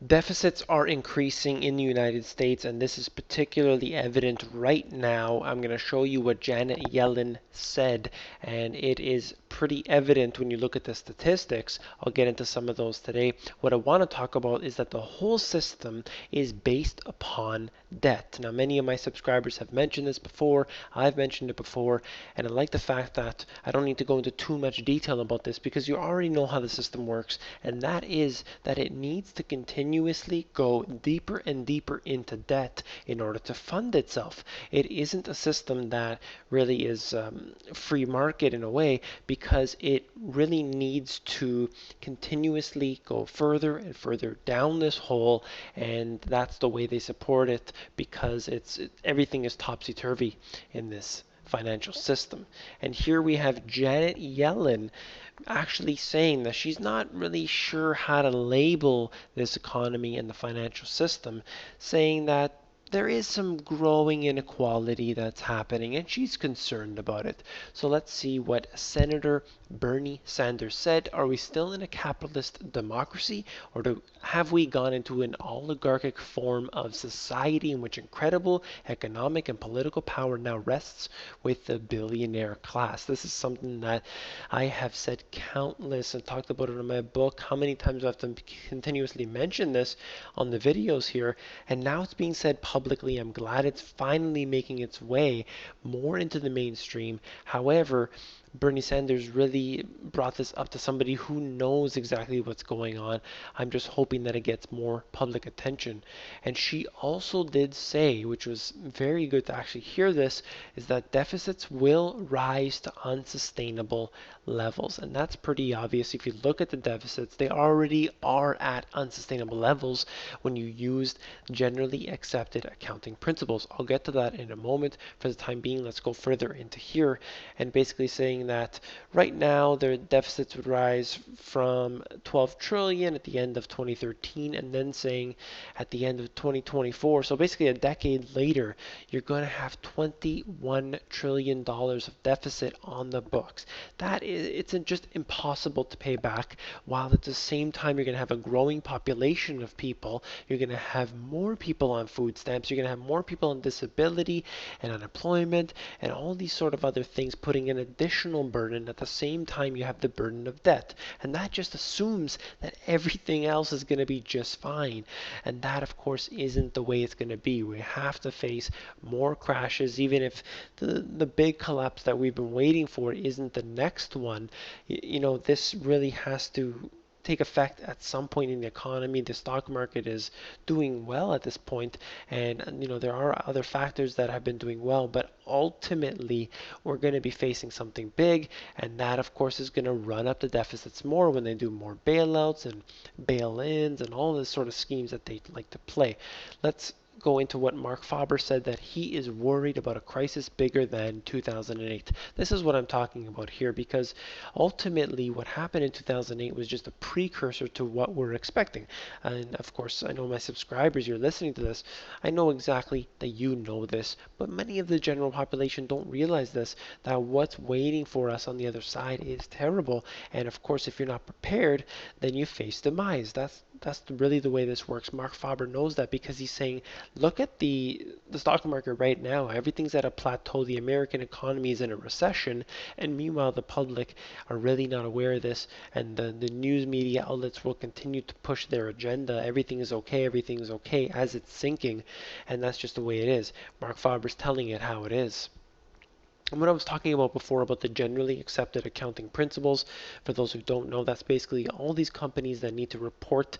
Deficits are increasing in the United States, and this is particularly evident right now. I'm going to show you what Janet Yellen said, and it is pretty evident when you look at the statistics. I'll get into some of those today. What I want to talk about is that the whole system is based upon debt. Now, many of my subscribers have mentioned this before. I've mentioned it before, and I like the fact that I don't need to go into too much detail about this because you already know how the system works, and that is that it needs to continuously go deeper and deeper into debt in order to fund itself. It isn't a system that really is free market in a way, because it really needs to continuously go further and further down this hole, and that's the way they support it, because everything is topsy-turvy in this financial system. And here we have Janet Yellen actually saying that she's not really sure how to label this economy and the financial system, saying that there is some growing inequality that's happening, and she's concerned about it. So let's see what Senator Bernie Sanders said. Are we still in a capitalist democracy, or have we gone into an oligarchic form of society in which incredible economic and political power now rests with the billionaire class? This is something that I have said countless and talked about it in my book. How many times do I have to continuously mention this on the videos here? And now it's being said publicly. I'm glad it's finally making its way more into the mainstream. However, Bernie Sanders really brought this up to somebody who knows exactly what's going on. I'm just hoping that it gets more public attention. And she also did say, which was very good to actually hear this, is that deficits will rise to unsustainable levels. And that's pretty obvious. If you look at the deficits, they already are at unsustainable levels when you used generally accepted accounting principles. I'll get to that in a moment. For the time being, let's go further into here, and basically saying that right now their deficits would rise from 12 trillion at the end of 2013, and then saying at the end of 2024, so basically a decade later, you're going to have $21 trillion of deficit on the books. It's just impossible to pay back, while at the same time you're going to have a growing population of people. You're going to have more people on food stamps. You're going to have more people on disability and unemployment and all these sort of other things, putting an additional burden. At the same time, you have the burden of debt, and that just assumes that everything else is going to be just fine, and that of course isn't the way it's going to be. We have to face more crashes, even if the big collapse that we've been waiting for isn't the next one. This really has to take effect at some point in the economy. The stock market is doing well at this point, and there are other factors that have been doing well, but ultimately we're going to be facing something big, and that of course is going to run up the deficits more when they do more bailouts and bail-ins and all this sort of schemes that they like to play. Let's go into what Mark Faber said, that he is worried about a crisis bigger than 2008. This is what I'm talking about here, because ultimately what happened in 2008 was just a precursor to what we're expecting. And of course, I know my subscribers, you're listening to this, I know exactly that you know this, but many of the general population don't realize this, that what's waiting for us on the other side is terrible. And of course, if you're not prepared, then you face demise. That's really the way this works. Mark Faber knows that, because he's saying, look at the stock market right now. Everything's at a plateau. The American economy is in a recession, and meanwhile the public are really not aware of this, and the news media outlets will continue to push their agenda. Everything is okay as it's sinking, and that's just the way it is. Mark Faber's telling it how it is. And what I was talking about before about the generally accepted accounting principles, for those who don't know, that's basically all these companies that need to report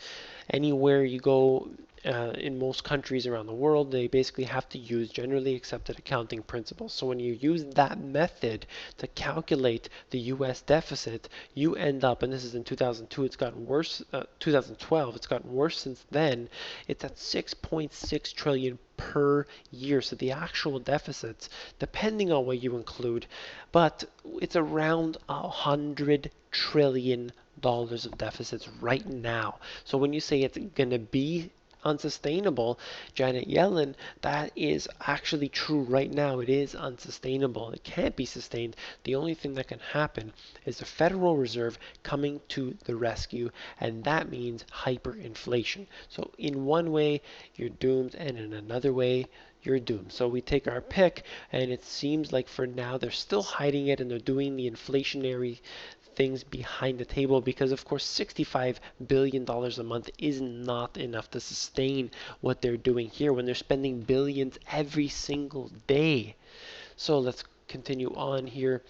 anywhere you go. In most countries around the world, they basically have to use generally accepted accounting principles. So when you use that method to calculate the US deficit, you end up, and this is in 2002, it's gotten worse, 2012, it's gotten worse since then, it's at 6.6 trillion per year. So the actual deficits, depending on what you include, but it's around $100 trillion of deficits right now. So when you say it's going to be unsustainable, Janet Yellen, that is actually true right now. It is unsustainable. It can't be sustained. The only thing that can happen is the Federal Reserve coming to the rescue, and that means hyperinflation. So in one way, you're doomed, and in another way, you're doomed. So we take our pick, and it seems like for now they're still hiding it and they're doing the inflationary things behind the table because, of course, $65 billion a month is not enough to sustain what they're doing here when they're spending billions every single day. So let's continue on here.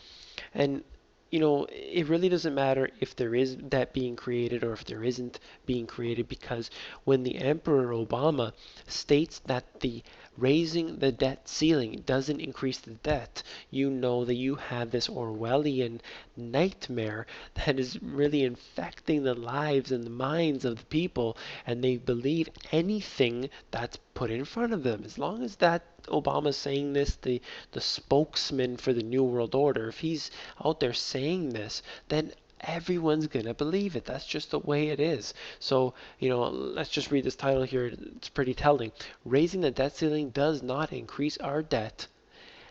And it really doesn't matter if there is debt being created or if there isn't being created, because when the Emperor Obama states that the raising the debt ceiling doesn't increase the debt, you know that you have this Orwellian nightmare that is really infecting the lives and the minds of the people, and they believe anything that's put in front of them. As long as that Obama's saying this, the spokesman for the New World Order, if he's out there saying this, then everyone's gonna believe it. That's just the way it is. So, let's just read this title here. It's pretty telling. Raising the debt ceiling does not increase our debt,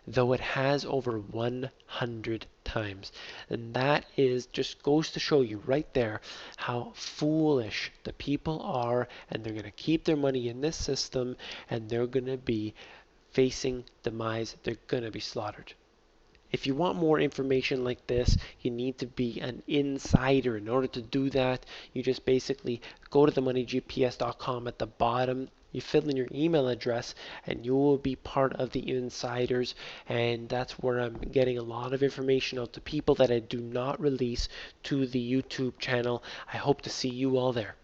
though it has over 100 times. And that is just goes to show you right there how foolish the people are, and they're going to keep their money in this system, and they're going to be facing demise. They're going to be slaughtered. If you want more information like this, you need to be an insider. In order to do that, you just basically go to themoneygps.com. At the bottom, you fill in your email address, and you will be part of the insiders. And that's where I'm getting a lot of information out to people that I do not release to the YouTube channel. I hope to see you all there.